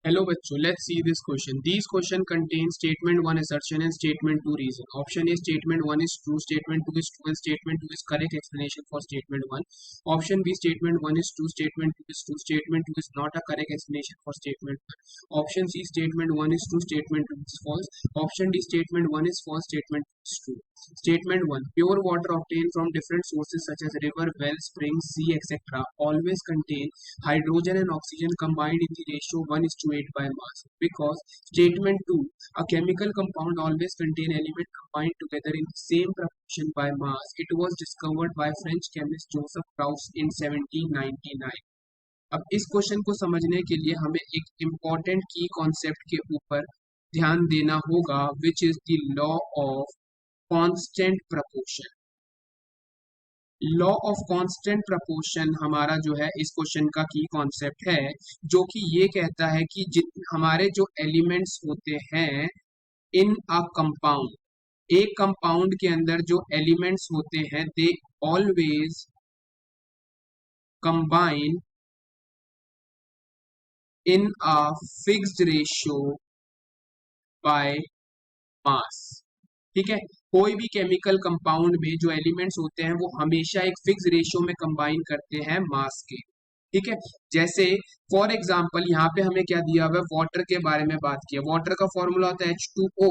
Hello बच्चों, let's see this question. These question contain statement 1 assertion and statement 2 reason. Option A statement 1 is true, statement 2 is true and statement 2 is correct explanation for statement 1. Option B statement 1 is true, statement 2 is true, statement 2 is not a correct explanation for statement 1. Option C statement 1 is true, statement 2 is false. Option D statement 1 is false, statement 2 is true. Statement 1. Pure water obtained from different sources such as river, well, spring, sea, etc. always contain hydrogen and oxygen combined in the ratio 1 is to 8 by mass. Because statement 2, a chemical compound always contain element combined together in the same proportion by mass. It was discovered by French chemist Joseph Proust in 1799. अब इस question को समझने के लिए हमें एक important की concept के ऊपर ध्यान देना होगा, which is the law of constant proportion. Law of constant proportion हमारा जो है इस क्वेश्चन का की कॉन्सेप्ट है, जो कि ये कहता है कि हमारे जो एलिमेंट्स होते हैं इन अ कंपाउंड, एक कंपाउंड के अंदर जो एलिमेंट्स होते हैं they always combine in a fixed ratio by mass. ठीक है, कोई भी केमिकल कंपाउंड में जो एलिमेंट्स होते हैं वो हमेशा एक फिक्स रेशियो में कंबाइन करते हैं मास के. ठीक है, जैसे फॉर एग्जांपल यहाँ पे हमें क्या दिया हुआ है, वाटर के बारे में बात किया. वाटर का फॉर्मूला होता है H2O.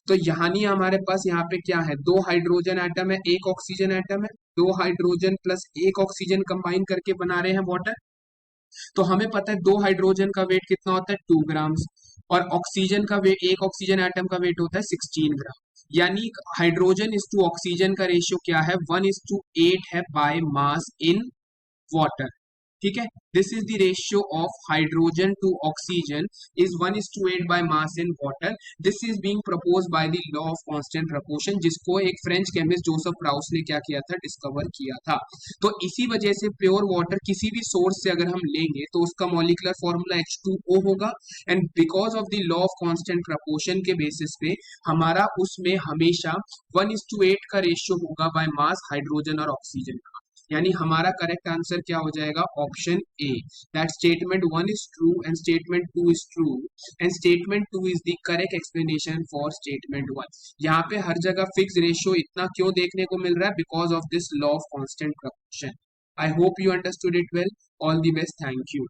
तो यहाँ नहीं, हमारे पास यहाँ पे क्या है, दो हाइड्रोजन एटम है, एक ऑक्सीजन एटम है. दो हाइड्रोजन प्लस एक ऑक्सीजन कंबाइन करके बना रहे हैं वाटर. तो हमें पता है दो हाइड्रोजन का वेट कितना होता है, 2 ग्राम्स. और ऑक्सीजन का वेट, एक ऑक्सीजन एटम का वेट होता है 16 ग्राम. यानी हाइड्रोजन इज टू ऑक्सीजन का रेशियो क्या है, 1:8 है बाय मास इन वाटर. ठीक है, this is the ratio of hydrogen to oxygen is 1:8 by mass in water. This is being propose by the law of constant proportion, जिसको एक French chemist Joseph प्राउस ने क्या किया था, डिस्कवर किया था. तो इसी वजह से प्योर वाटर किसी भी सोर्स से अगर हम लेंगे तो उसका मॉलिक्यूलर फॉर्मूला H2O होगा. And because of the law of constant proportion के बेसिस पे हमारा उसमें हमेशा 1:8 का रेशियो होगा बाय मास हाइड्रोजन और ऑक्सीजन का. यानी हमारा करेक्ट आंसर क्या हो जाएगा, option A, that statement 1 is true and statement 2 is true and statement 2 is the correct explanation for statement 1. यहाँ पे हर जगह फिक्स रेशियो इतना क्यों देखने को मिल रहा है, because of this law of constant proportion. I hope you understood it well. All the best. Thank you.